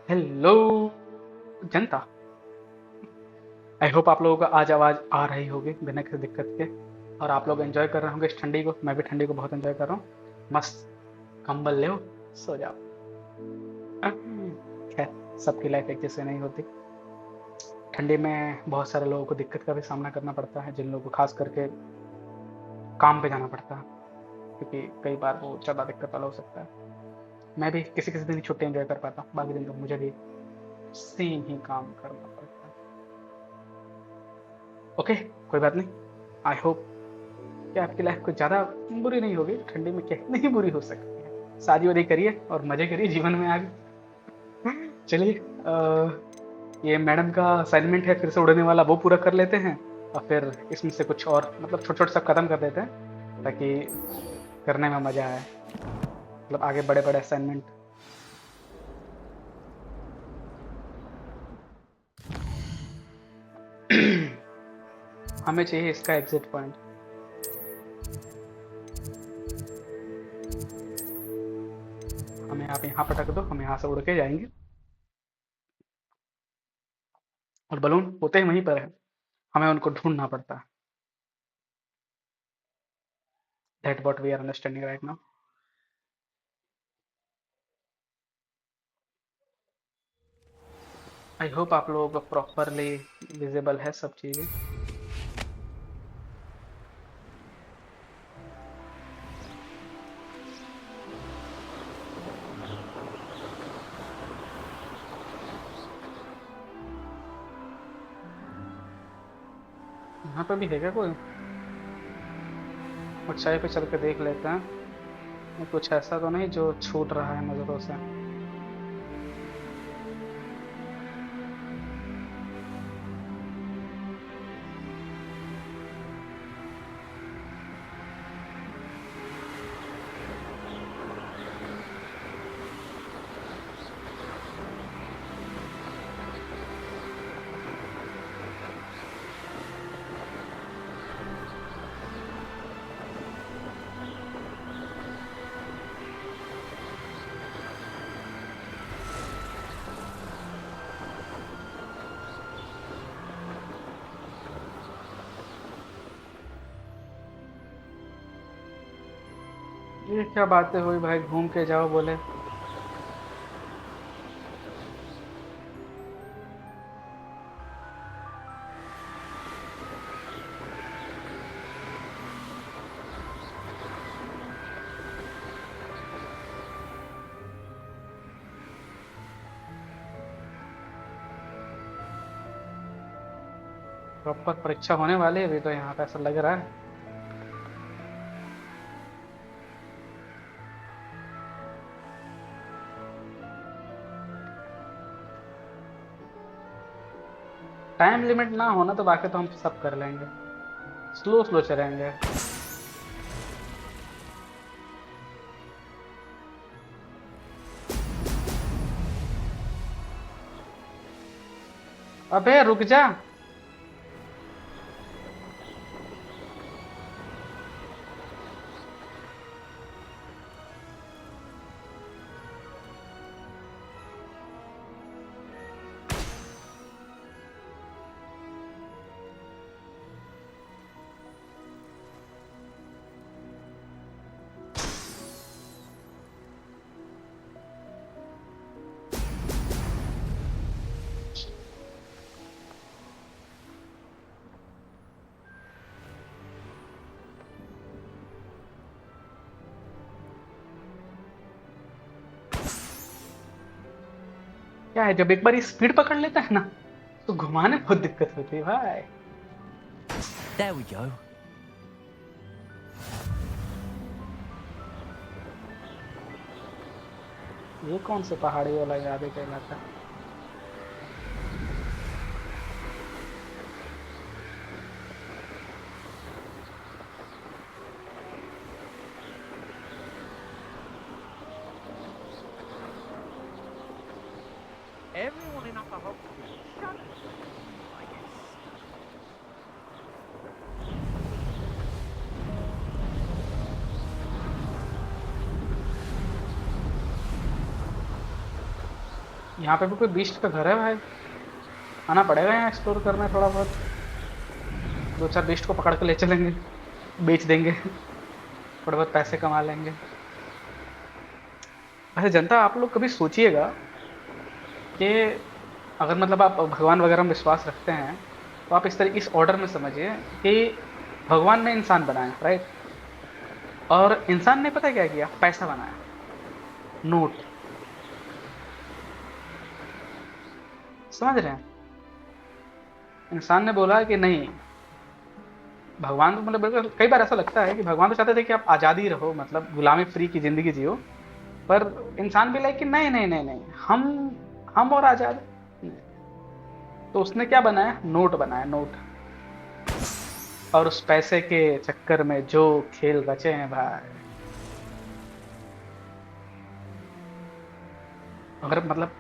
Hello जनता। आई hope आप लोगों को आज आवाज़ आ रही होगी बिना किसी दिक्कत के, और आप लोग एंजॉय कर रहे होंगे इस ठंडी को। मैं भी ठंडी को बहुत एंजॉय कर रहा हूँ। मस्त कंबल ले, सो जाओ। खैर, सबकी लाइफ एक जैसे नहीं होती। ठंडी में बहुत सारे लोगों को दिक्कत का भी सामना करना पड़ता है, जिन लोगों को खास करके काम पे जाना पड़ता है, क्योंकि कई बार वो ज़्यादा दिक्कत वाला हो सकता है। मैं भी किसी किसी दिन छुट्टी एंजॉय कर पाता हूँ, बाकी दिन तो मुझे भी सेम ही काम करना पड़ता है। ओके, कोई बात नहीं। आई होप कि आपकी लाइफ कुछ ज़्यादा बुरी नहीं होगी। ठंडी में क्या नहीं बुरी हो सकती है। शादी वादी करिए और मज़े करिए जीवन में आगे। चलिए, ये मैडम का असाइनमेंट है फिर से उड़ने वाला, वो पूरा कर लेते हैं, और फिर इसमें से कुछ और मतलब छोटे छोटे सब खत्म कर देते हैं, ताकि करने में मज़ा आए। मतलब आगे बड़े बड़े असाइनमेंट। हमें चाहिए इसका एग्जिट पॉइंट। हमें आप यहाँ पटक दो, हम यहाँ से उड़ के जाएंगे, और बलून होते ही वहीं पर है, हमें उनको ढूंढना पड़ता है। That what we are understanding right now. I hope आप लोगों को प्रॉपरली विजिबल है सब चीज़ें। यहाँ पे भी है क्या कोई? ऊंचाई पे चल के देख लेते हैं। ये कुछ ऐसा तो नहीं जो छूट रहा है नज़रों से। ये क्या बातें हुई भाई, घूम के जाओ बोले। प्रॉपर परीक्षा होने वाली है अभी तो यहाँ पे, ऐसा लग रहा है। टाइम लिमिट ना होना तो बाकी तो हम सब कर लेंगे। स्लो स्लो चलेंगे। अबे रुक जा। क्या है, जब एक बार स्पीड पकड़ लेता है ना, तो घुमाने में बहुत दिक्कत होती है भाई। There we go. ये कौन से पहाड़ी वाला याद का इलाका? Everyone in Upper Hogwarts shudders, I guess. यहाँ पे भी कोई बीस्ट का घर है भाई? आना पड़ेगा यहाँ एक्सप्लोर करना थोड़ा बहुत। 2-4 बीस्ट को पकड़ के ले चलेंगे, बेच देंगे, थोड़े बहुत पैसे कमा लेंगे। वैसे जनता, आप लोग कभी सोचिएगा कि अगर मतलब आप भगवान वगैरह में विश्वास रखते हैं, तो आप इस ऑर्डर में समझिए कि भगवान ने इंसान बनाया, राइट? और इंसान ने पता क्या किया? पैसा बनाया, नोट। समझ रहे हैं? इंसान ने बोला कि नहीं, भगवान तो मतलब बिल्कुल, कई बार ऐसा लगता है कि भगवान तो चाहते थे कि आप आज़ादी रहो, मतलब गुलामी फ्री की ज़िंदगी जियो, पर इंसान भी लाइक कि नहीं नहीं नहीं नहीं, हम और आज़ाद। तो उसने क्या बनाया? नोट बनाया, नोट। और उस पैसे के चक्कर में जो खेल रचे हैं भाई, अगर मतलब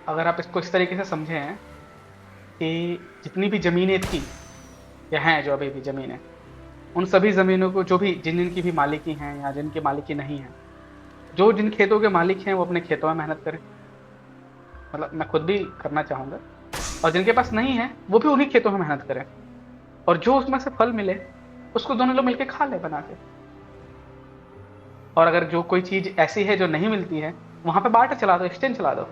अगर आप इसको इस तरीके से समझें कि जितनी भी ज़मीनें थी या हैं, जो अभी भी ज़मीनें, उन सभी ज़मीनों को, जो भी जिन जिनकी भी मालिकी हैं या जिनकी मालिकी नहीं है, जो जिन खेतों के मालिक हैं वो अपने खेतों में मेहनत करें। मतलब मैं खुद भी करना चाहूँगा। और जिनके पास नहीं है वो भी उन्हीं खेतों में मेहनत करें, और जो उसमें से फल मिले उसको दोनों लोग मिलके खा ले बना के। और अगर जो कोई चीज़ ऐसी है जो नहीं मिलती है, वहाँ पे बार्टर चला दो, एक्सचेंज चला दो।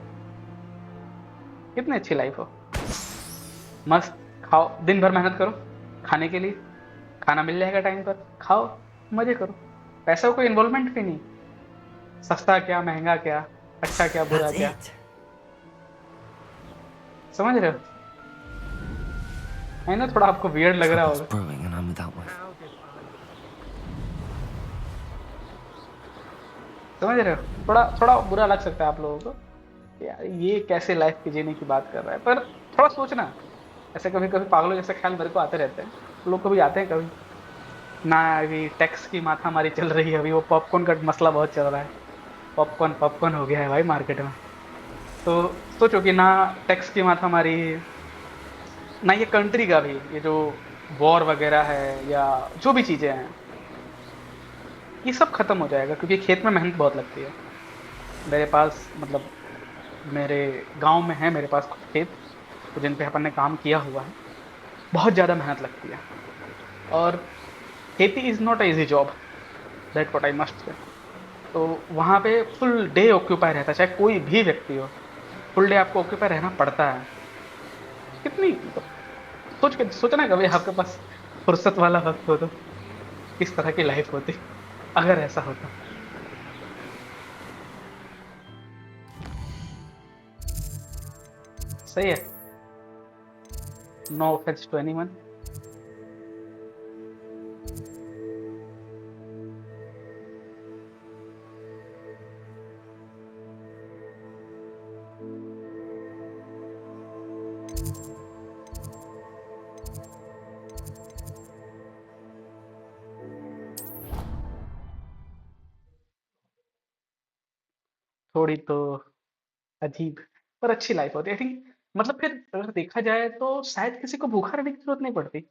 कितनी अच्छी लाइफ हो, मस्त खाओ, दिन भर मेहनत करो खाने के लिए, खाना मिल जाएगा टाइम पर, खाओ मजे करो, पैसा कोई इन्वॉल्वमेंट भी नहीं। सस्ता क्या, महंगा क्या, अच्छा क्या, बुरा That's क्या। it. समझ रहे हो? है ना, थोड़ा आपको वियर्ड लग रहा Trouble's होगा। brewing and I'm without one. How did I? समझ रहे हो? थोड़ा थोड़ा बुरा लग सकता है आप लोगों को कि यार ये कैसे लाइफ की जीने की बात कर रहा है, पर थोड़ा सोचना। ऐसे कभी कभी पागलों जैसे ख्याल मेरे को आते रहते हैं, लोग कभी आते हैं कभी ना। अभी टैक्स की माथामारी चल रही है, अभी वो पॉपकॉर्न का मसला बहुत चल रहा है। पॉपकॉर्न पॉपकॉर्न हो गया है भाई मार्केट में। तो सोचो कि ना टैक्स की माथामारी, ना ये कंट्री का भी, ये जो वॉर वगैरह है या जो भी चीज़ें हैं, ये सब खत्म हो जाएगा, क्योंकि खेत में मेहनत बहुत लगती है। मेरे पास मतलब मेरे गांव में है, मेरे पास खुद खेत, तो जिन पे अपन ने काम किया हुआ है, बहुत ज़्यादा मेहनत लगती है। और खेती is not a easy job, that what I must say. तो वहाँ पे फुल डे ऑक्यूपाई रहता है, चाहे कोई भी व्यक्ति हो, फुल डे आपको ऑक्यूपाई रहना पड़ता है। कितनी सोचना कभी आपके पास फुर्सत वाला वक्त हो तो किस तरह की लाइफ होती अगर ऐसा होता। सही है, नो ऑफेंस टू एनीवन। थोड़ी तो अजीब पर अच्छी लाइफ होती है, आई थिंक। मतलब फिर अगर देखा जाए तो शायद किसी को भूखा रहने की जरूरत नहीं पड़ती।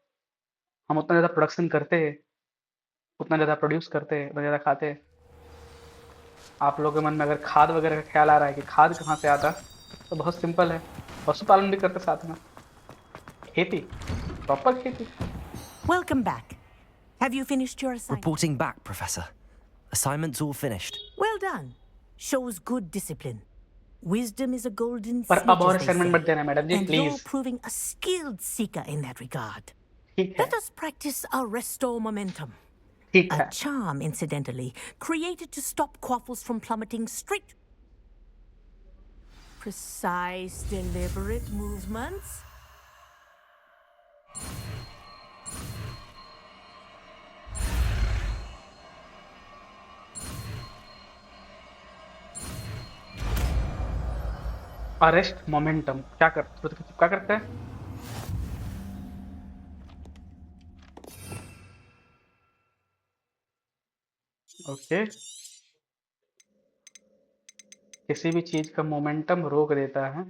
हम उतना ज़्यादा प्रोडक्शन करते, उतना ज़्यादा प्रोड्यूस करते, उतना ज़्यादा खाते। आप लोगों के मन में अगर खाद वगैरह का ख्याल आ रहा है कि खाद कहाँ से आता, तो बहुत सिंपल है, पशुपालन भी करते साथ में, खेती, प्रॉपर खेती। Welcome back. Have you finished your assignment? Reporting back, Professor. Assignment's all finished. Well done. Shows good discipline. Wisdom is a golden पर snitch, अब और as they असाइनमेंट मत say. देना madam ji, And you're please. proving a skilled seeker in that regard. ठीक है, Let us practice our restore momentum. ठीक A है। charm, incidentally, created to stop quaffles from plummeting straight. Precise, deliberate movements. Arrest momentum क्या करता है? Okay, किसी भी चीज का मोमेंटम रोक देता है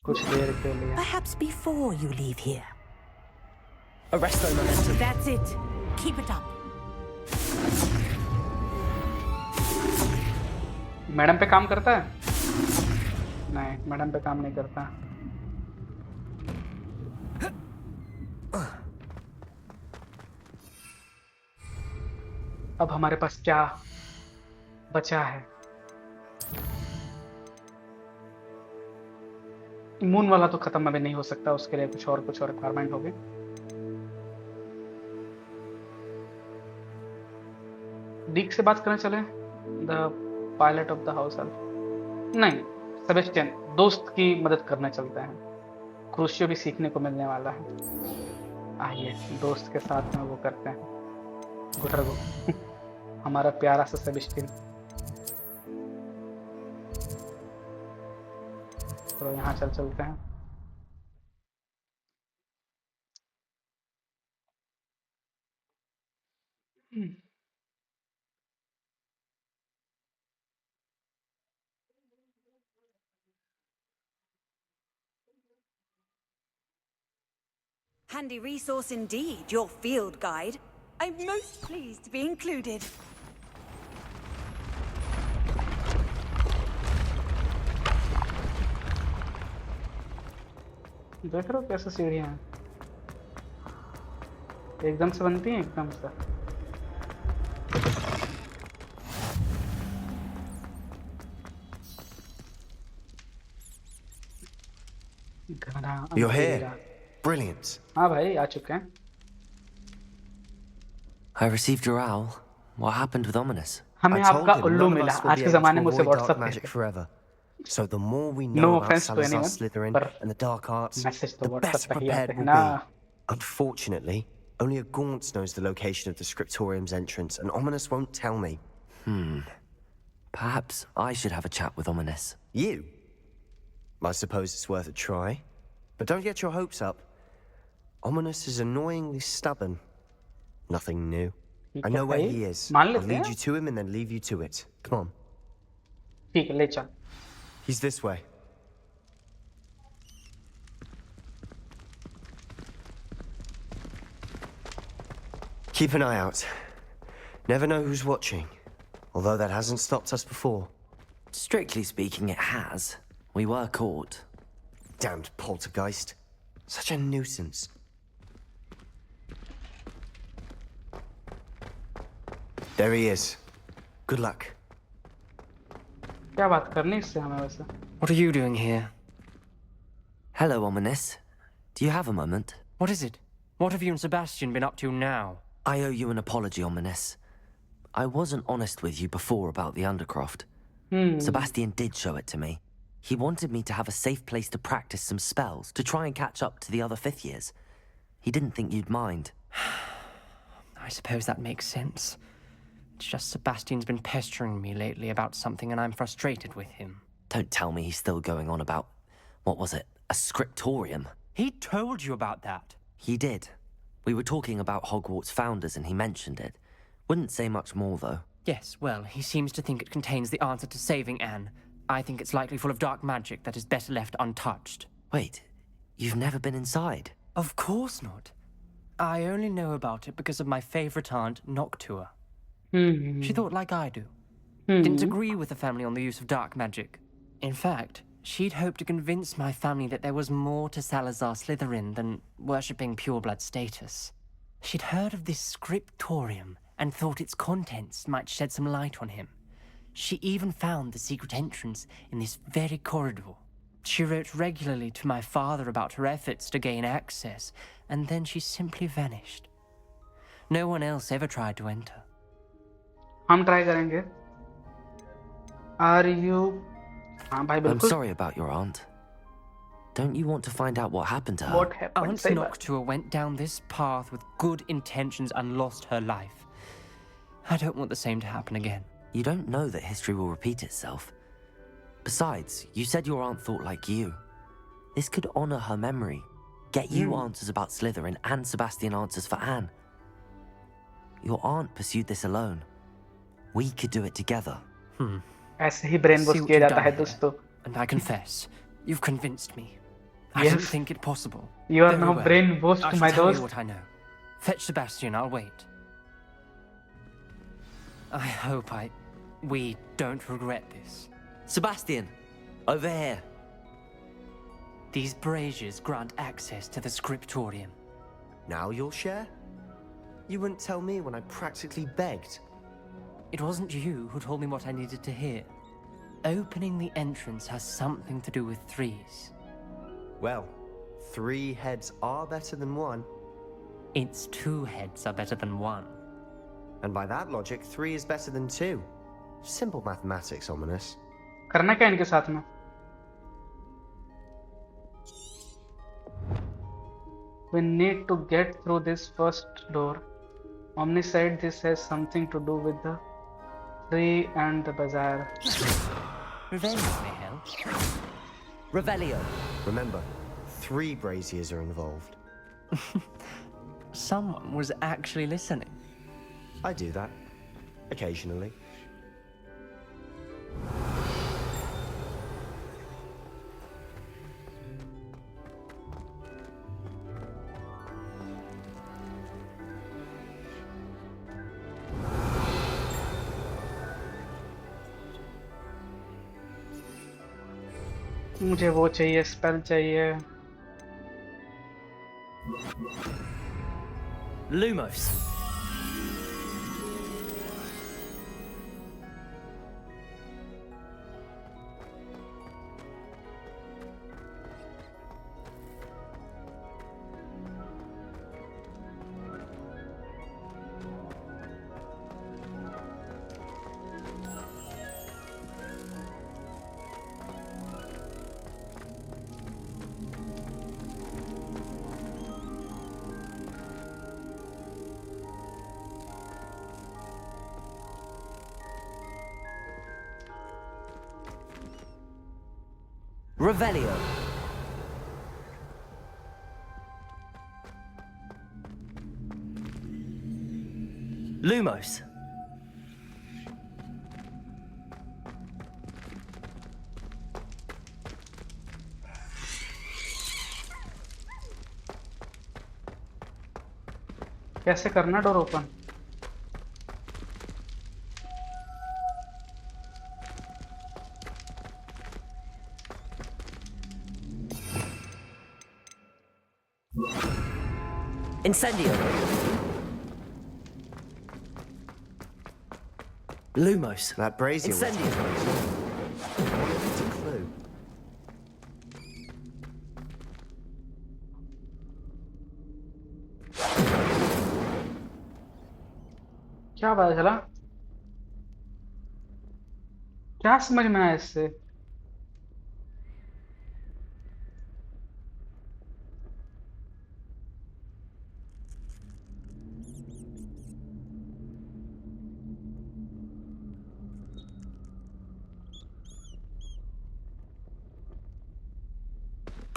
कुछ देर के लिए। Perhaps before you leave here. Arresto momentum. That's it. Keep it up. Madam पे काम करता है? नहीं, मैडम पे काम नहीं करता। अब हमारे पास क्या बचा है? इम्यून वाला तो खत्म अभी नहीं हो सकता, उसके लिए कुछ और रिक्वायरमेंट होगी। डीक से बात करने चले, the pilot of the house help. नहीं, सेबेस्टियन दोस्त की मदद करने चलते हैं, क्रूशियो भी सीखने को मिलने वाला है। आइए दोस्त के साथ में वो करते हैं गुटरगो। हमारा प्यारा सा सेबेस्टियन। तो यहाँ चलते हैं। Handy resource indeed, your field guide. I'm most pleased to be included. देख रहे हो कैसे सीढ़ियाँ हैं, एकदम से बनती हैं, एकदम से। You're here. Brilliant. हाँ भाई आ चुके हैं। I received your owl. What happened with Ominous? हमें आपका उल्लू मिला। आज के ज़माने में उसे WhatsApp magic forever. So the more we No know about offense to Salazar anyone, Slytherin पर and the dark arts, message तो the WhatsApp best पे ही आते prepared हैं we'll ना। be. Unfortunately, only a Gaunt knows the location of the Scriptorium's entrance, and Ominous won't tell me. Perhaps I should have a chat with Ominous. You? I suppose it's worth a try. But don't get your hopes up. Ominous is annoyingly stubborn. Nothing new. I know where he is. मान I'll लेते lead हैं। you to him and then leave you to it. Come on. ठीक है, ले चल। He's this way. Keep an eye out. Never know who's watching. Although that hasn't stopped us before. Strictly speaking, it has. We were caught. Damned poltergeist. Such a nuisance. There he is. Good luck. क्या बात करनी इससे हमें वैसे? What are you doing here? Hello, Ominous. Do you have a moment? What is it? What have you and Sebastian been up to now? I owe you an apology, Ominous. I wasn't honest with you before about the Undercroft. Sebastian did show it to me. He wanted me to have a safe place to practice some spells, to try and catch up to the other fifth years. He didn't think you'd mind. I suppose that makes sense. It's just Sebastian's been pestering me lately about something and I'm frustrated with him. Don't tell me he's still going on about, what was it, a scriptorium? He told you about that? He did. We were talking about Hogwarts founders and he mentioned it. Wouldn't say much more, though. Yes, well, he seems to think it contains the answer to saving Anne. I think it's likely full of dark magic that is better left untouched. Wait, you've never been inside? Of course not. I only know about it because of my favourite aunt, Noctua. She thought like I do. Didn't agree with the family on the use of dark magic. In fact, she'd hoped to convince my family that there was more to Salazar Slytherin than worshipping pureblood status. She'd heard of this scriptorium and thought its contents might shed some light on him. She even found the secret entrance in this very corridor. She wrote regularly to my father about her efforts to gain access, and then she simply vanished. No one else ever tried to enter. हम try करेंगे। Are you? हाँ भाई I'm बिल्कुल। sorry about your aunt. Don't you want to find out what happened to her? What happened? Aunt सही बात। Noctua went down this path with good intentions and lost her life. I don't want the same to happen again. You don't know that history will repeat itself. Besides, you said your aunt thought like you. This could honor her memory. Get you answers about Slytherin and Sebastian answers for Anne. Your aunt pursued this alone. We could do it together. ऐसे ही brain wash See what किया you've जाता done है here. दोस्तों। And I confess, you've convinced me. I Yes. didn't think it possible. You are Very now well. brainwashed, I shall my tell dost. you what I know. Fetch Sebastian, I'll wait. I hope we don't regret this. Sebastian, over here. These braziers grant access to the scriptorium. Now you'll share? You wouldn't tell me when I practically begged. It wasn't you who told me what I needed to hear. Opening the entrance has something to do with threes. Well, 3 heads are better than 1. It's 2 heads are better than 1. And by that logic, 3 is better than 2. Simple mathematics, Ominous. करना क्या इनके साथ में? We need to get through this first door. Omni said this has something to do with the tree and the bazaar. Revenge may help. Revelio. Remember, 3 braziers are involved. Someone was actually listening. I do that. Occasionally. मुझे वो चाहिए, spell चाहिए. Lumos. Revelio. Lumos. कैसे करना door open? Incendio. Lumos. That brazier was Incendio. It's a clue. क्या पता चला? क्या समझ में आया इससे?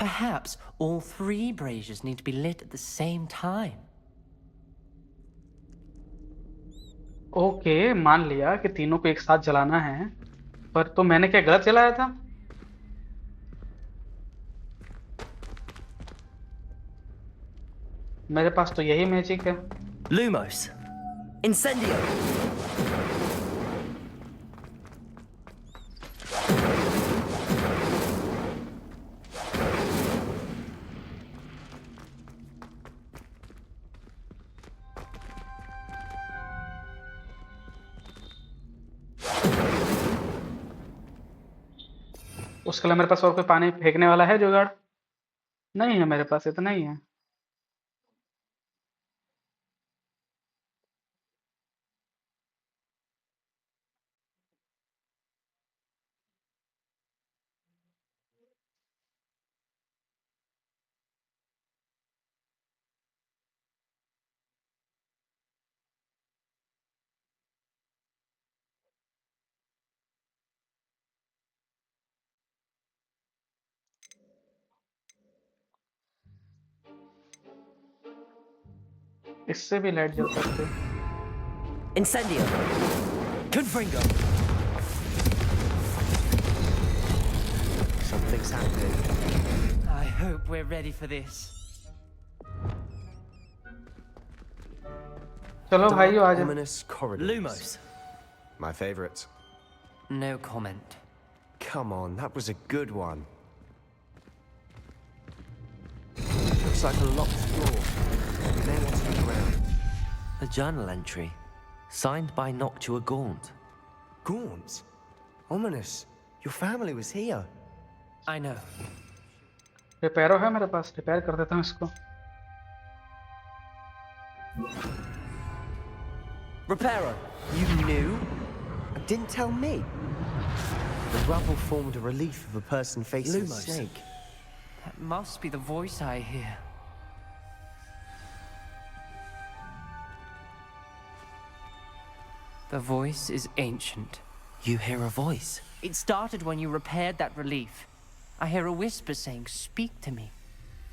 Perhaps all 3 braziers need to be lit at the same time. Okay, मान लिया कि तीनों को एक साथ जलाना है, पर तो मैंने क्या गलत जलाया था? मेरे पास तो यही मैजिक है. Lumos. Incendio. उसके लिए मेरे पास और कोई पानी फेंकने वाला है जुगाड़? नहीं है मेरे पास, इतना ही है. इससे भी लाइट जल सकते. Incendio. Confringo. Something's happening. I hope we're ready for this. चलो भाई आ जाओ. Ominous corridors. Lumos. My favorite. No comment. Come on, that was a good one. Looks like a locked floor. We may want to look around. A journal entry, signed by Noctua Gaunt. Gaunt? Ominous. Your family was here. I know. रिपेयरो है मेरे पास, repair कर देता हूँ इसको. Reparo, you knew? And didn't tell me? The rubble formed a relief of a person facing a snake. That must be the voice I hear. The voice is ancient. You hear a voice? It started when you repaired that relief. I hear a whisper saying, "Speak to me."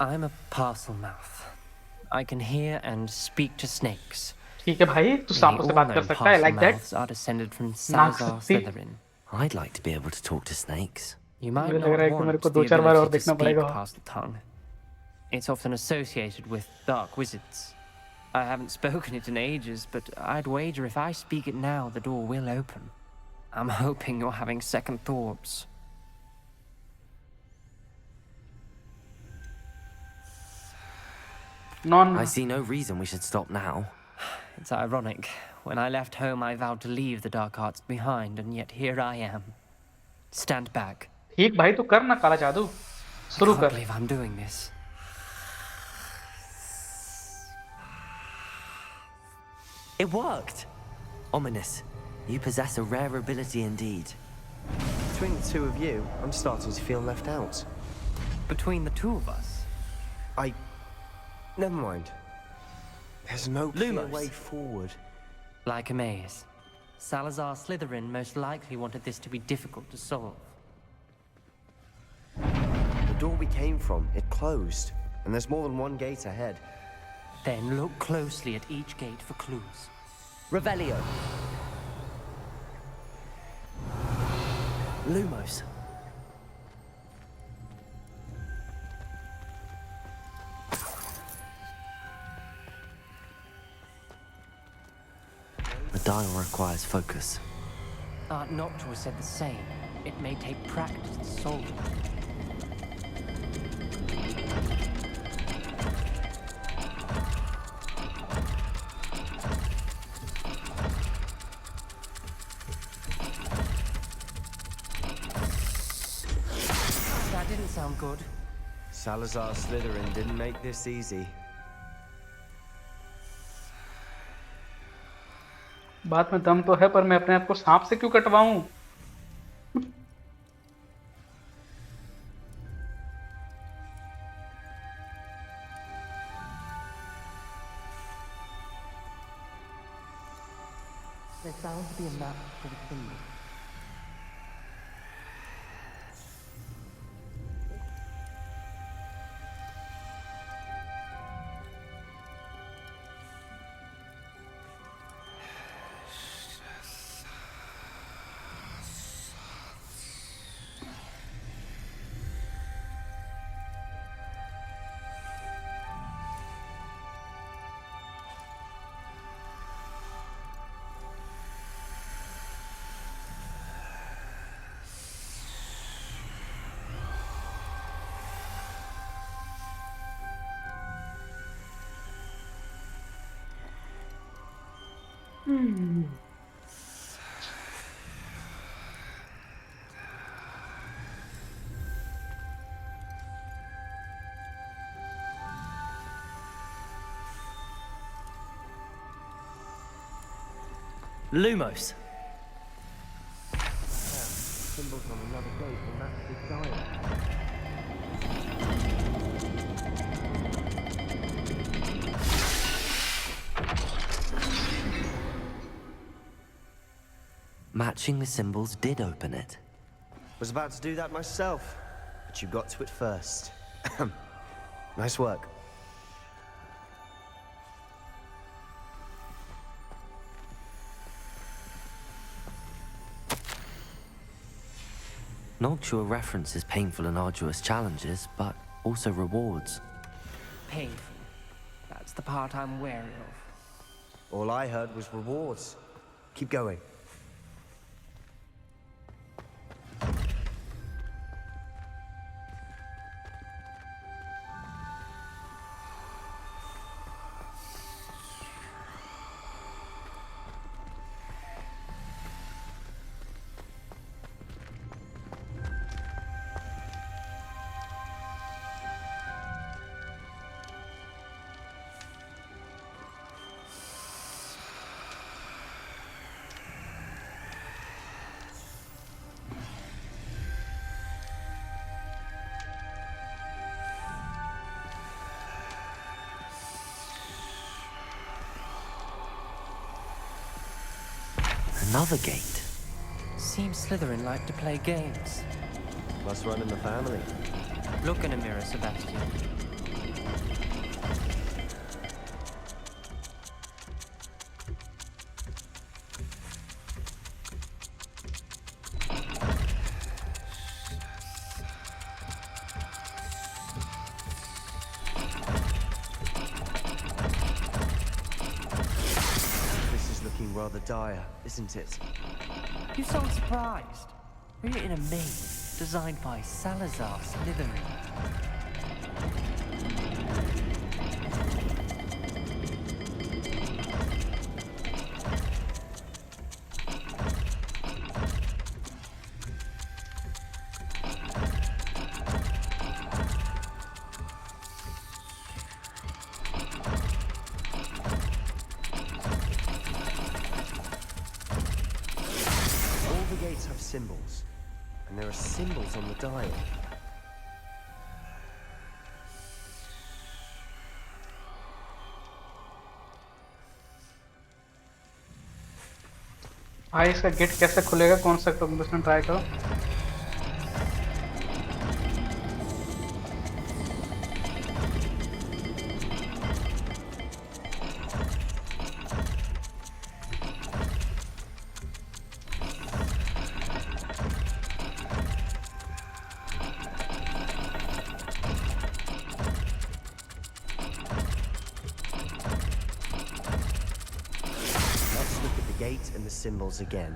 I'm a parcel mouth. I can hear and speak to snakes. ठीक है भाई, तू सांपों से बात कर सकता है, like that. Mouths are descended from Salazar Slytherin. I'd like to be able to talk to snakes. You might मुझे not लग रहा है कि want मेरे को the 2-4 बार और ability to देखना speak पड़ेगा. past the tongue. It's often associated with dark wizards. I haven't spoken it in ages, but I'd wager if I speak it now, the door will open. I'm hoping you're having second thoughts. I see no reason we should stop now. It's ironic. When I left home, I vowed to leave the dark arts behind, and yet here I am. Stand back. ठीक भाई, तू कर ना काला जादू. I शुरू can't कर. believe I'm doing this. It worked! Ominous. You possess a rare ability indeed. Between the two of you, I'm starting to feel left out. Between the two of us? Never mind. There's no clear Lumos. way forward. Like a maze. Salazar Slytherin most likely wanted this to be difficult to solve. The door we came from, it closed. And there's more than one gate ahead. Then look closely at each gate for clues. Revelio. Lumos. The dial requires focus. Aunt Noctua said the same. It may take practice to solve it. That didn't sound good. Salazar Slytherin didn't make this easy. बात में दम तो है, पर मैं अपने आप को सांप से क्यों कटवाऊं? There's bound to be a map for the symbol. Lumos. Symbols on another gate will match this dial. Matching the symbols did open it. Was about to do that myself, but you got to it first. Nice work. Noctua references painful and arduous challenges, but also rewards. Painful. That's the part I'm wary of. All I heard was rewards. Keep going. Another gate. Seems Slytherin like to play games. Must run in the family. Look in a mirror, Sebastian. This is looking rather dire, isn't it? You sound surprised. We're in a maze designed by Salazar Slytherin. All the gates have symbols, and there are symbols on the dial. भाई इसका gate कैसे खुलेगा? कौन सा combination try करो। Let's look at the gate and the symbols again.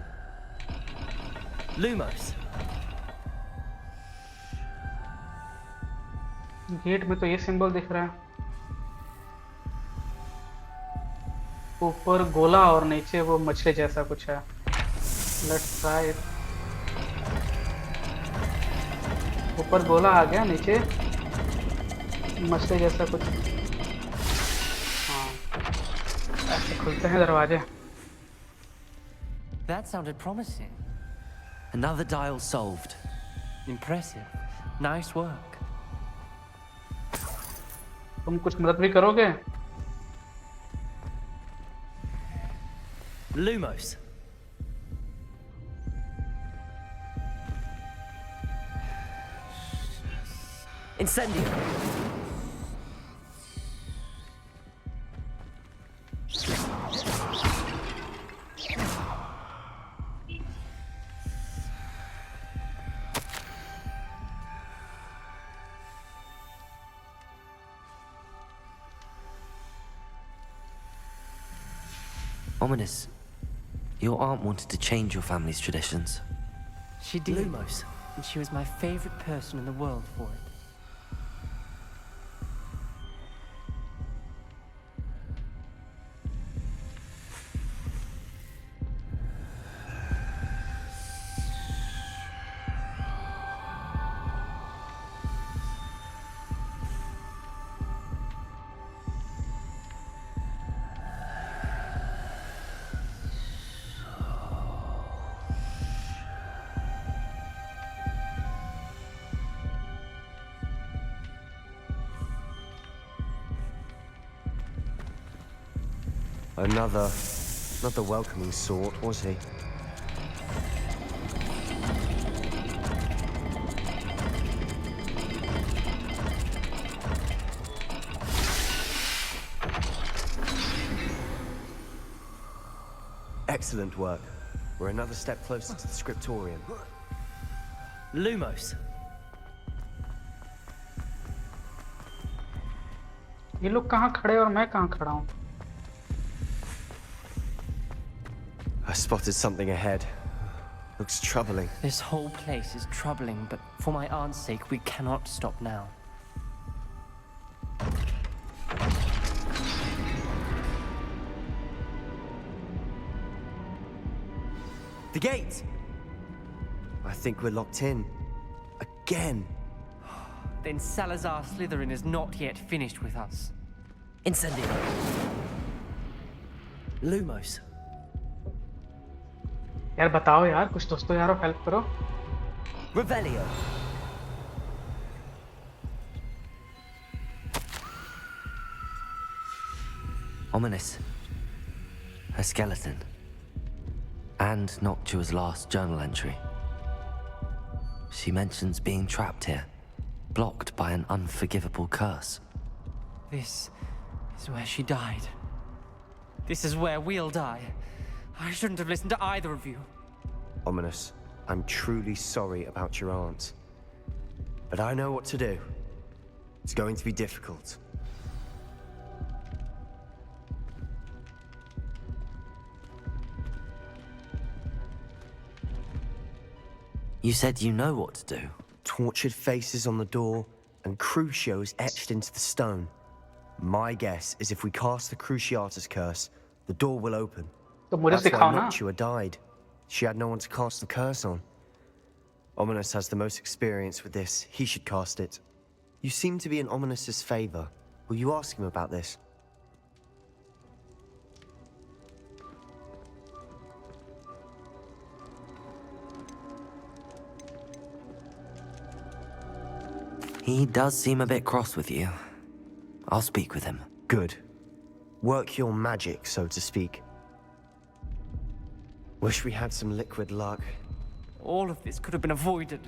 Lumos. Gate में तो ये सिंबल दिख रहा है, ऊपर गोला और नीचे वो मछली जैसा कुछ है। Let's try it. ऊपर गोला आ गया, नीचे मछली जैसा कुछ। हाँ, ऐसे खुलते हैं दरवाजे। That sounded promising. Another dial solved. Impressive. Nice work. तुम कुछ मदद भी करोगे? Lumos. Incendio. Ominous. Your aunt wanted to change your family's traditions. She did. Lumos. And she was my favorite person in the world for it. Not the welcoming sort, was he? Excellent work. We're another step closer to the scriptorium. Lumos. ये लोग कहाँ खड़े और मैं कहाँ खड़ा हूँ? I spotted something ahead. Looks troubling. This whole place is troubling, but for my aunt's sake, we cannot stop now. The gate! I think we're locked in. Again. Then Salazar Slytherin is not yet finished with us. Incendio. Lumos. यार बताओ यार, कुछ दोस्तों यारो help करो। Revelio. Ominous. A skeleton. And Noctua's last journal entry. She mentions being trapped here, blocked by an unforgivable curse. This is where she died. This is where we'll die. I shouldn't have listened to either of you. Ominous, I'm truly sorry about your aunt. But I know what to do. It's going to be difficult. You said you know what to do. Tortured faces on the door, and Crucios etched into the stone. My guess is if we cast the Cruciatus curse, the door will open. तो मुझे That's why सिखाओ ना. Noctua died. She had no one to cast the curse on. Ominous has the most experience with this. He should cast it. You seem to be in Ominous's favor. Will you ask him about this? He does seem a bit cross with you. I'll speak with him. Good. Work your magic, so to speak. Wish we had some liquid luck. All of this could have been avoided.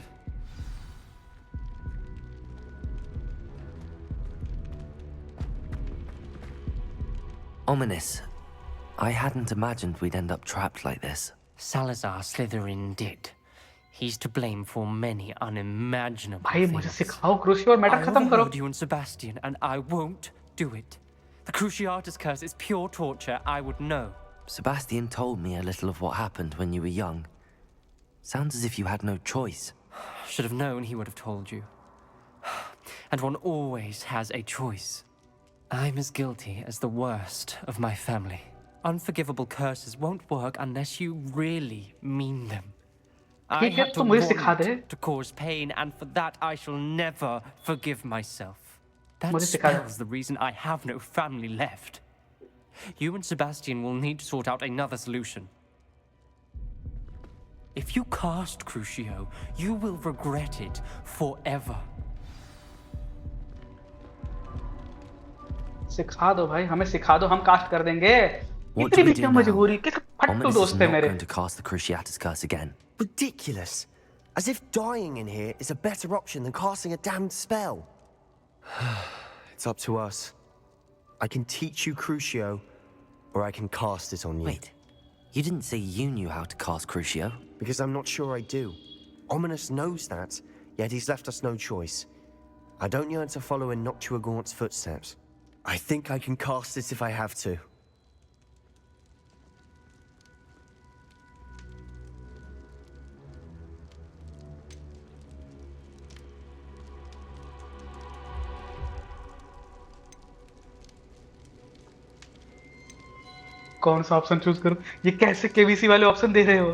Ominous. I hadn't imagined we'd end up trapped like this. Salazar Slytherin did. He's to blame for many unimaginable भाई things. मुझे सिखाओ क्रूशियो और matter I खत्म करो. overheard you and Sebastian, and I won't do it. The Cruciatus curse is pure torture, I would know. Sebastian told me a little of what happened when you were young. Sounds as if you had no choice. Should have known he would have told you. And one always has a choice. I'm as guilty as the worst of my family. Unforgivable curses won't work unless you really mean them. I ठीक है, had तो to मुझे सिखा दे. want to cause pain, and for that I shall never forgive myself. That मुझे सिखा दे. spells the reason I have no family left. You and Sebastian will need to sort out another solution. If you cast Crucio, you will regret it forever. सिखा दो भाई, हमें सिखा दो, हम cast कर देंगे. What इतनी do we भी do क्या now? मजबूरी? कैसे फट्टू Ominous is दोस्त है not मेरे. going to cast the Cruciatus curse again. Ridiculous. As if dying in here is a better option than casting a damned spell. It's up to us. I can teach you Crucio, or I can cast it on you. Wait, you didn't say you knew how to cast Crucio? Because I'm not sure I do. Ominous knows that, yet he's left us no choice. I don't yearn to follow in Noctua Gaunt's footsteps. I think I can cast it if I have to. कौन सा option choose करूं? ये कैसे KBC वाले option दे रहे हो?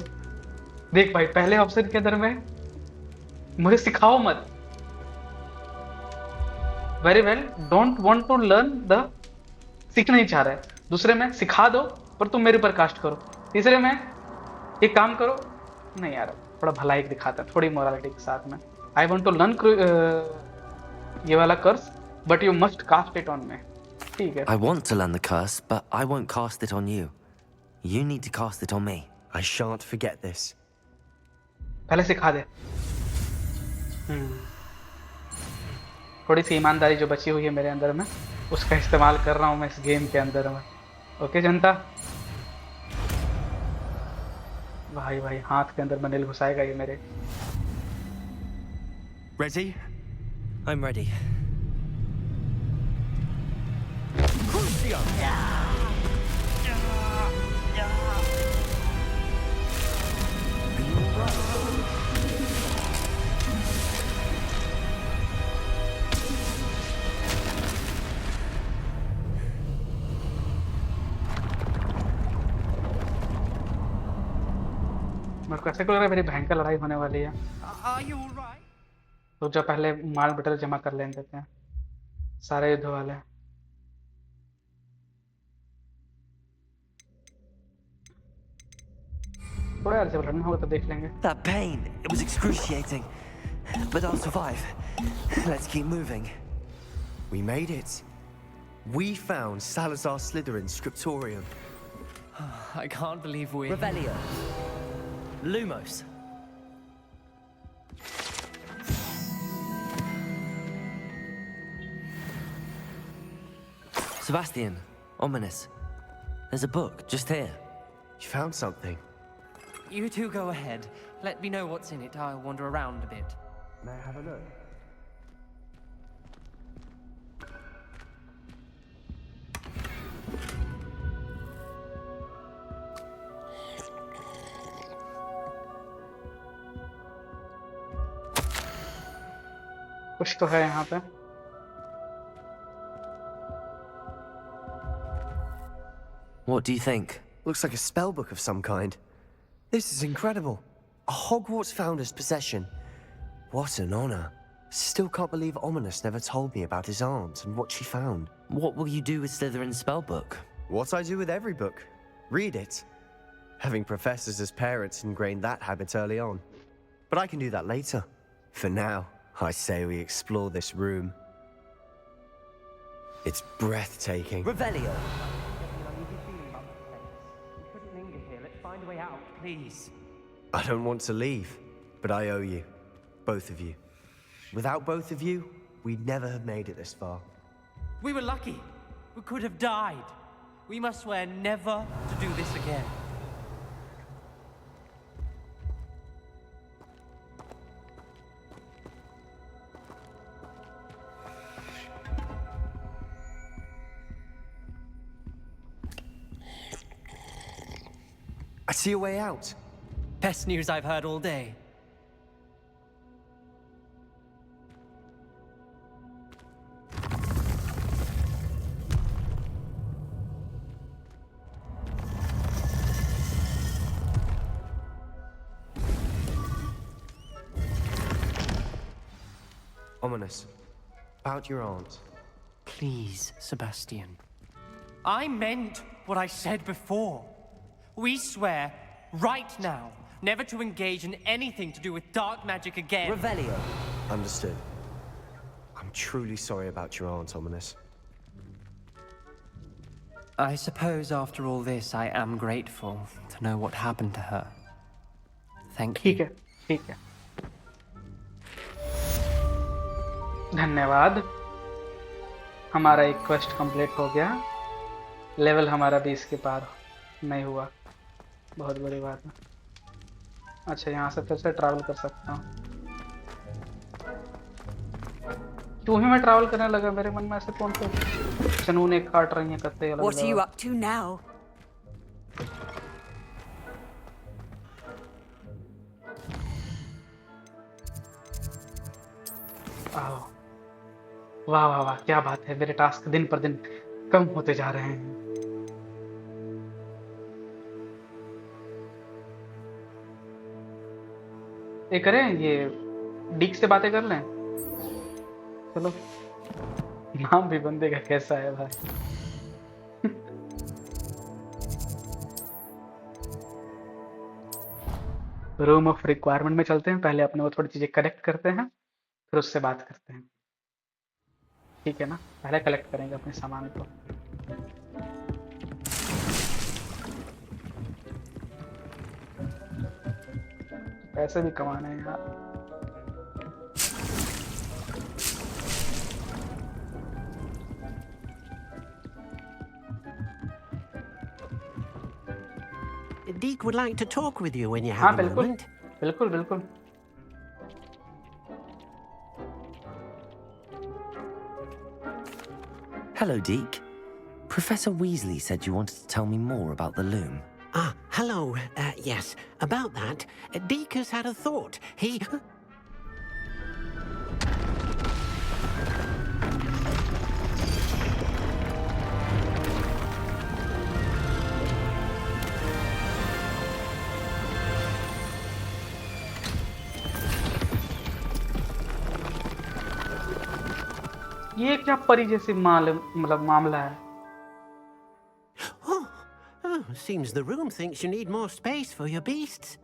देख भाई, पहले ऑप्शन के अंदर में मुझे सिखाओ मत. Very well, don't want to learn the. सीखना नहीं चाह रहा है. दूसरे में सिखा दो पर तुम मेरे ऊपर कास्ट करो. तीसरे में एक काम करो. नहीं यार, थोड़ा भलाई दिखाता है, थोड़ी मोरालिटी के साथ में. आई वांट टू लर्न ये वाला curse, but you must cast it on me. ठीक है. I want to learn the curse, but I won't cast it on you. You need to cast it on me. I shan't forget this. पहले सिखा दे. थोड़ी सी ईमानदारी जो बची हुई है मेरे अंदर में, उसका इस्तेमाल कर रहा हूँ मैं इस गेम के अंदर में. ओके जनता. भाई भाई, हाथ के अंदर में नील घुसाएगा ये मेरे. Ready? I'm ready. मेरे को ऐसे को लग रहा है मेरी भयंकर लड़ाई होने वाली है. Are you alright? तो जब पहले माल मटेरियल जमा कर लेने देते हैं सारे युद्ध वाले. थोड़ा यार जब लड़ना होगा तो देख लेंगे. That pain, it was excruciating. But I'll survive. Let's keep moving. We made it. We found Salazar Slytherin's scriptorium. I can't believe we... Revelio. Lumos. Sebastian, ominous. There's a book just here. You found something. You two go ahead. Let me know what's in it. I'll wander around a bit. May I have a look? कुछ तो है यहाँ पे। What do you think? Looks like a spell book of some kind. This is incredible. A Hogwarts founder's possession. What an honor. Still can't believe Ominous never told me about his aunt and what she found. What will you do with Slytherin's spellbook? What I do with every book. Read it. Having professors as parents ingrained that habit early on. But I can do that later. For now, I say we explore this room. It's breathtaking. Revelio! Let's find a way out, please. I don't want to leave, but I owe you. Both of you. Without both of you, we'd never have made it this far. We were lucky. We could have died. We must swear never to do this again. I see a way out. Best news I've heard all day. Ominous. About your aunt. Please, Sebastian. I meant what I said before. We swear, right now, never to engage in anything to do with dark magic again. Revelio! Understood. I'm truly sorry about your aunt, Ominous. I suppose after all this, I am grateful to know what happened to her. Thank you. ठीक है, ठीक है। धन्यवाद। हमारा एक quest complete हो गया। Level हमारा 20 के पार नहीं हुआ, बहुत बड़ी बात है। अच्छा, यहाँ से फिर से ट्रैवल कर सकता हूँ। क्यों ही मैं ट्रैवल करने लगा? मेरे मन में ऐसे कौन से चनूने काट रही हैं कत्ते अलग। What are you up to now? वाह वाह वाह, क्या बात है। मेरे टास्क दिन पर दिन कम होते जा रहे हैं। ये करें, ये डीक से बातें कर लें। चलो, नाम भी बंदे का कैसा है भाई। रूम ऑफ रिक्वायरमेंट में चलते हैं। पहले अपने वो थोड़ी चीजें कलेक्ट करते हैं, फिर उससे बात करते हैं। ठीक है ना? पहले कलेक्ट करेंगे अपने सामान को। पैसे भी कमाने हैं यार। Deke would like to talk with you when you हाँ have a बिल्कुल moment. बिल्कुल बिल्कुल। Hello, Deke. Professor Weasley said you wanted to tell me more about the loom. Ah, hello. Yes, about that. Deke has had a thought. He... ये क्या परी जैसी मतलब मामला है। Seems the room thinks you need more space for your beasts.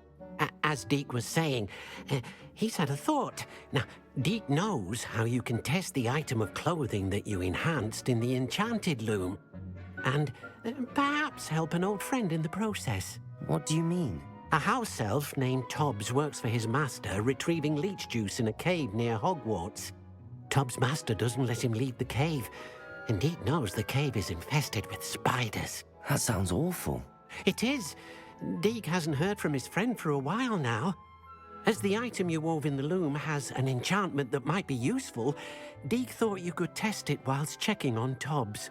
As Deke was saying, he's had a thought. Now, Deke knows how you can test the item of clothing that you enhanced in the enchanted loom. And perhaps help an old friend in the process. What do you mean? A house elf named Tobbs works for his master, retrieving leech juice in a cave near Hogwarts. Tobbs' master doesn't let him leave the cave, and Deke knows the cave is infested with spiders. That sounds awful. It is. Deke hasn't heard from his friend for a while now. As the item you wove in the loom has an enchantment that might be useful, Deke thought you could test it whilst checking on Tobbs.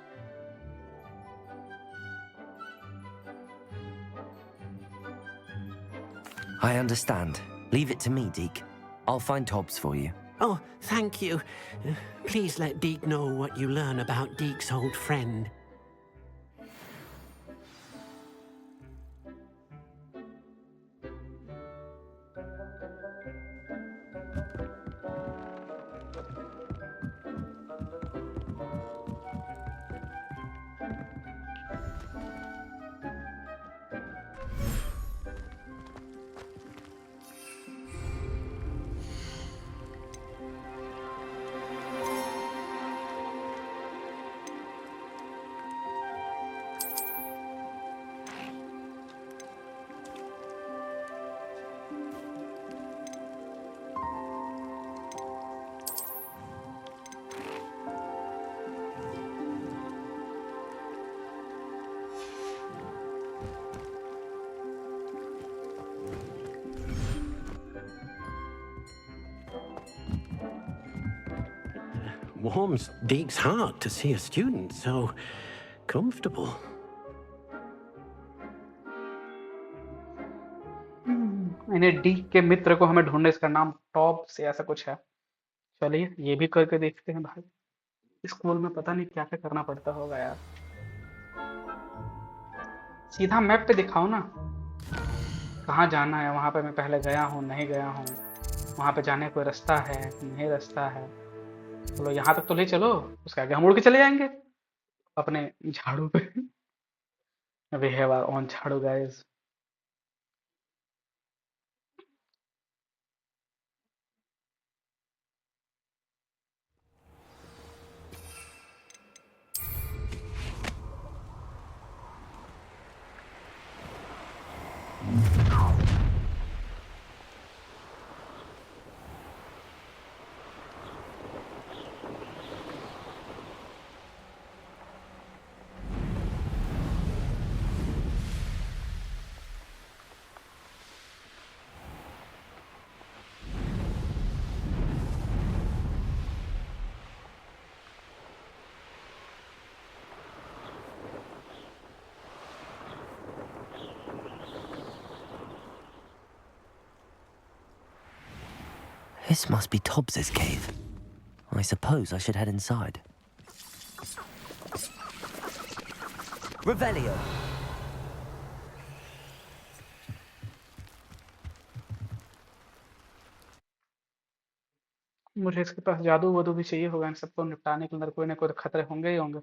I understand. Leave it to me, Deke. I'll find Tobbs for you. Oh, thank you. Please let Deke know what you learn about Deke's old friend. Warms Deke's heart to see a student so comfortable. इन्हें डीक के मित्र को हमें ढूंढने, इसका नाम Tobe से ऐसा कुछ है। चलिए ये भी करके देखते हैं भाई। स्कूल में पता नहीं क्या क्या करना पड़ता होगा यार। सीधा मैप पे दिखाओ ना कहाँ जाना है। वहां पे मैं पहले गया हूँ नहीं गया हूँ, वहां पे जाने कोई रास्ता है नहीं रास्ता है। चलो यहाँ तक तो ले चलो, उसके आगे हम उड़ के चले जाएंगे अपने झाड़ू पे। वी हैव आवर ओन झाड़ू guys. This must be Tobbs's cave. I suppose I should head inside. Revelio. मुझे इसके पास जादू वादू भी चाहिए होगा। इन सबको निपटाने के अंदर कोई ना कोई खतरे होंगे ही होंगे।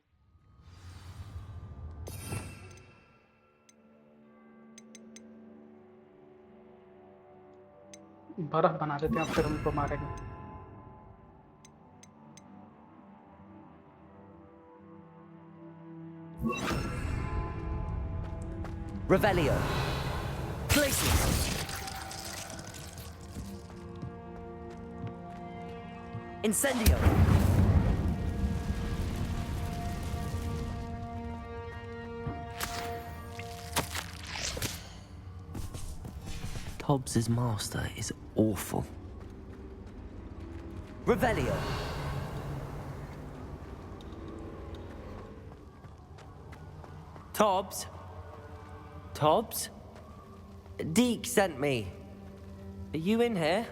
बर्फ बना देते हैं फिर उनको मारेंगे। Revelio. Places. Incendio. Tobbs's master is awful. Revelio. Tobbs? Tobbs? Deke sent me. Are you in here?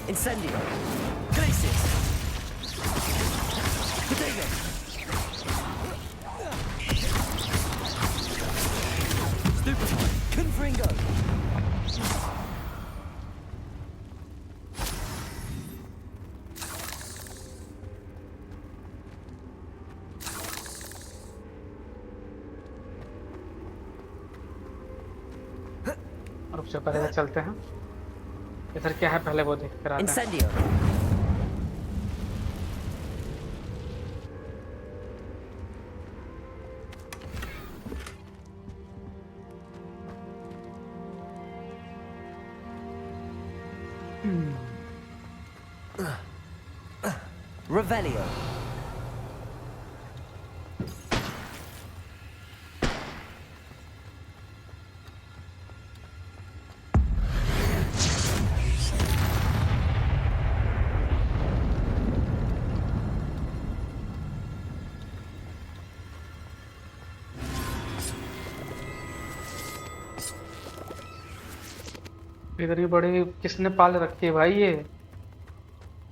Incendio. Glacius. Potato. Stupefy. Confringo. और उससे पहले चलते हैं। इधर क्या है पहले वो देख कर आते हैं। Incendio. Revelio. इतनी बड़ी किसने पाल रखी है भाई ये,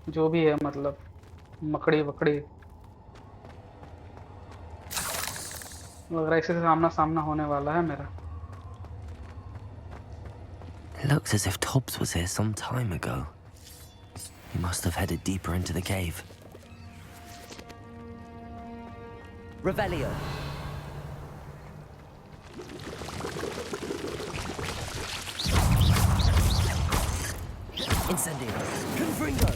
जो भी है मतलब मकड़ी वकड़ी। लग रहा है इसी से सामना सामना होने वाला है मेरा। It looks as if Tobbs was here some time ago. He must have headed deeper into the cave. Revelio. Incendio. Confringo.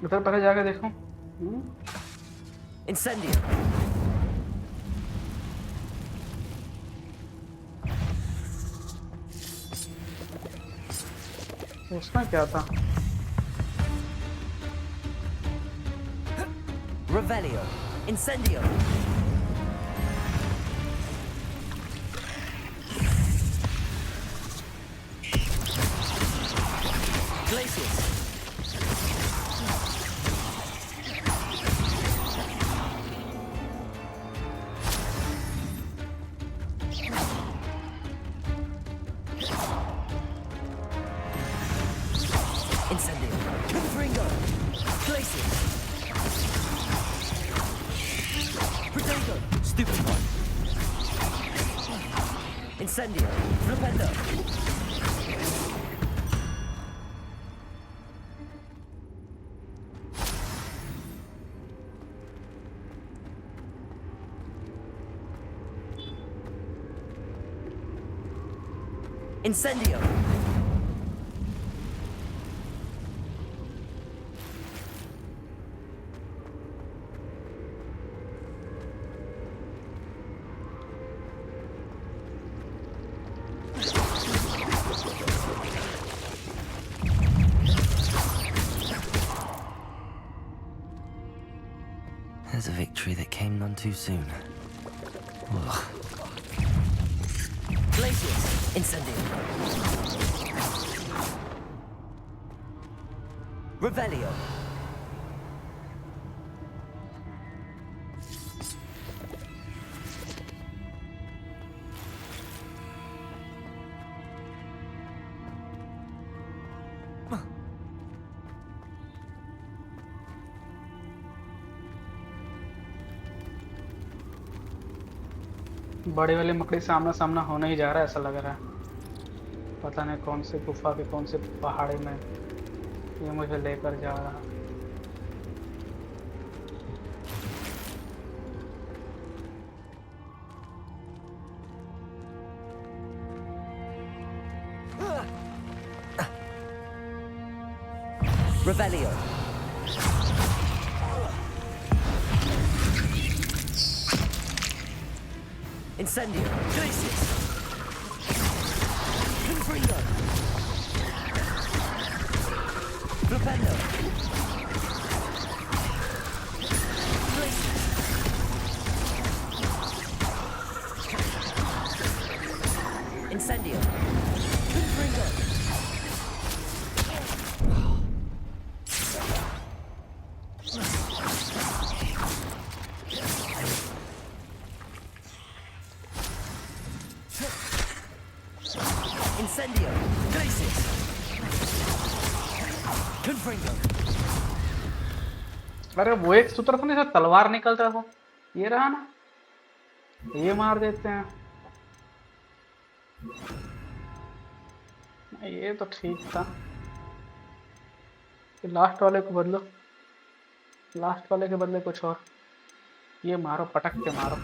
इधर पहले जाके देखो। Incendio. उसमें क्या था? Revelio. Incendio. Glacius. Incendio. Confringo. Glacius. Protego. Stupid one. Incendio. Flipendo. Incendio. There's a victory that came none too soon. Ugh. Glacius. Incendio. Revelio. बड़े वाले मकड़ी से आमना सामना होने ही जा रहा है ऐसा लग रहा है। पता नहीं कौन से गुफा के कौन से पहाड़ी में ये मुझे लेकर जा रहा है। Revelio. Incendio. Glacius. Confringo. Flipendo. Glacius. Incendio. Confringo. Incendio. Glacius. Confringo. अरे वो एक सूत्र था ना जो तलवार निकलता था, ये रहा ना, ये मार देते हैं। ये तो ठीक था। लास्ट वाले को बदलो, लास्ट वाले के बदले कुछ और। ये मारो, पटक के मारो।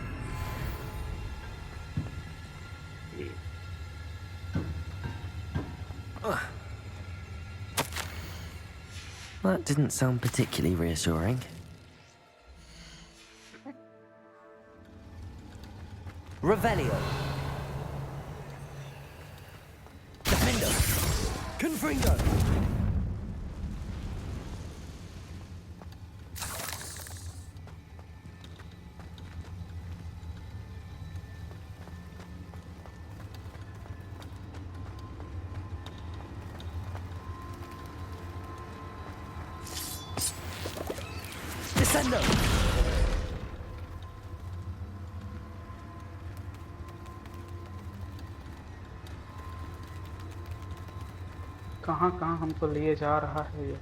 That didn't sound particularly reassuring. Revelio. Defendo. Confringo! Descendo! कहाँ कहाँ हमको लिए जा रहा है ये?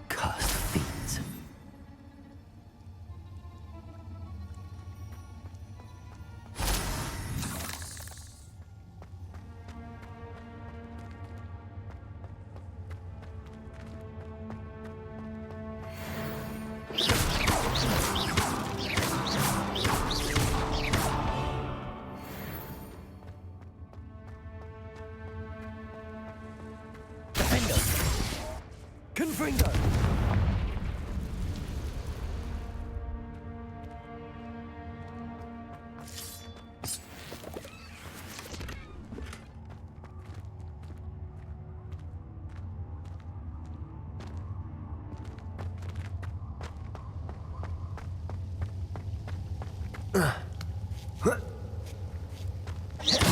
Cursed fiends. Confringo!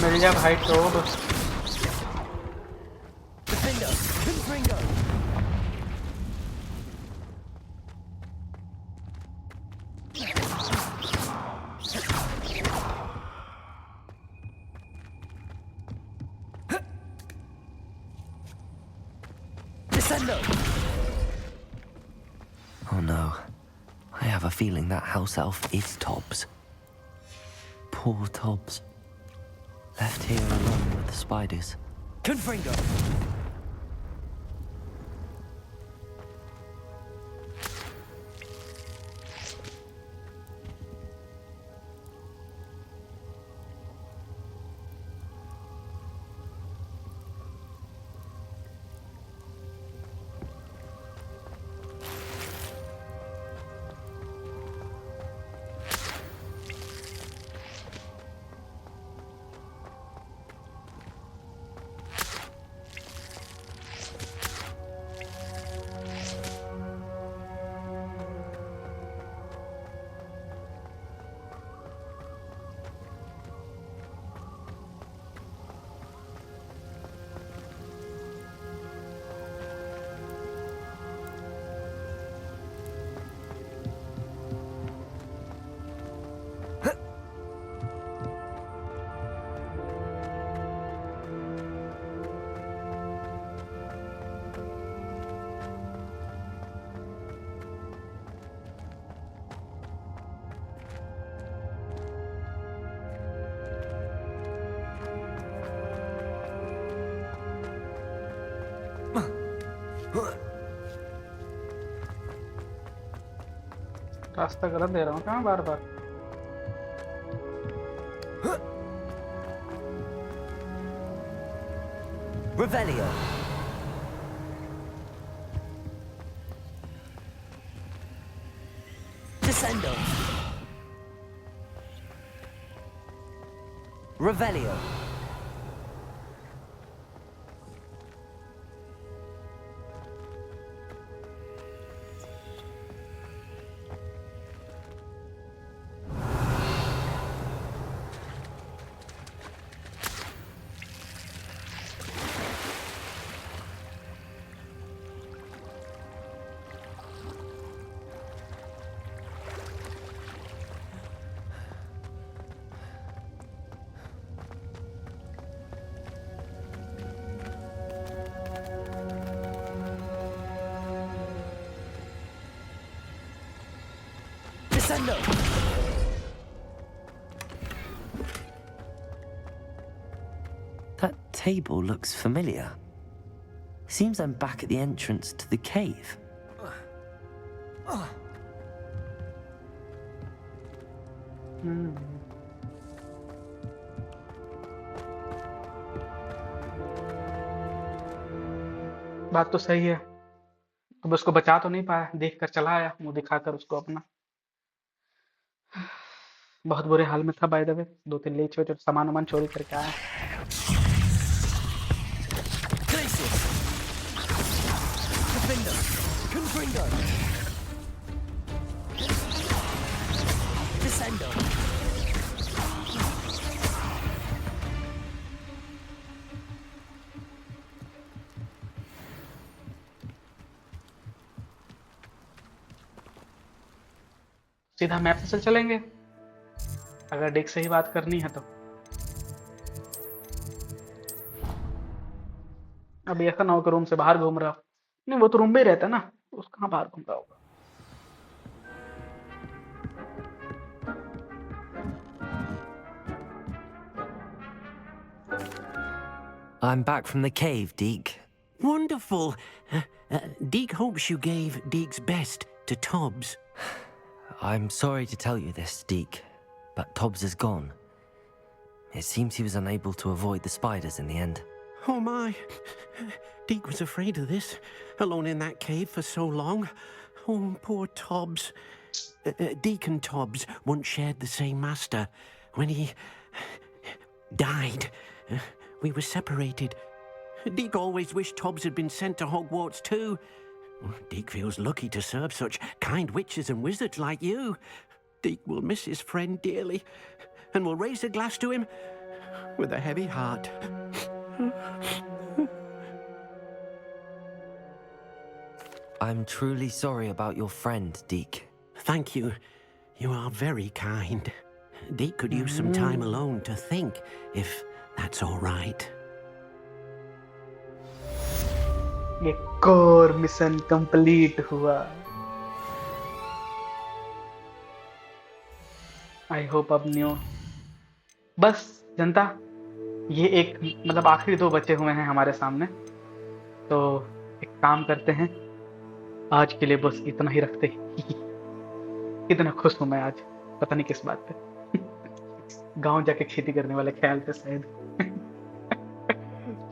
मिल जा भाई Tobe. Defender! Confringo! Descendo! Oh no. I have a feeling that house elf is Tobbs. Poor Tobbs. Left here alone with the spiders. Confringo! रास्ता गलत दे रहा हूँ क्या बार बार? Revelio! Descendo! Revelio! Descendo! That table looks familiar. Seems I'm back at the entrance to the cave. बात तो सही है। अब उसको बचा तो नहीं पाया, देख कर चला आया मुंह दिखाकर उसको अपना। बहुत बुरे हाल में था बाय द वे, 2-3 लीच जो सामान वामान चोरी करके आया। सीधा मैप से चलेंगे अगर डिक से ही बात करनी है तो। अब ऐसा ना हो कि रूम से बाहर घूम रहा हो। नहीं, वो तो रूम में ही रहता है ना, उस कहाँ बाहर घूम रहा होगा। I'm back from the cave, Deke. Wonderful. Deke hopes you gave Deke's best to Tobbs. I'm sorry to tell you this, Deke, but Tobbs is gone. It seems he was unable to avoid the spiders in the end. Oh my. Deke was afraid of this, alone in that cave for so long. Oh, poor Tobbs. Deke and Tobbs once shared the same master. When he died, we were separated. Deke always wished Tobbs had been sent to Hogwarts too. Deke feels lucky to serve such kind witches and wizards like you. Deke will miss his friend dearly, and will raise a glass to him with a heavy heart. I'm truly sorry about your friend, Deke. Thank you. You are very kind. Deke could use some time alone to think, if that's all right. एक और mission complete हुआ। I hope अब new bus जनता, ये एक मतलब आखिरी 2 बचे हुए हैं हमारे सामने, तो एक काम करते हैं, आज के लिए बस इतना ही रखते हैं। कितना खुश हूं मैं आज, पता नहीं किस बात पे। गांव जाके खेती करने वाले ख्याल पे शायद।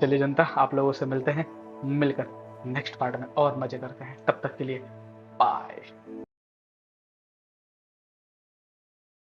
चलिए जनता, आप लोगों से मिलते हैं, मिलकर नेक्स्ट पार्ट में और मजे करते हैं। तब तक के लिए बाय।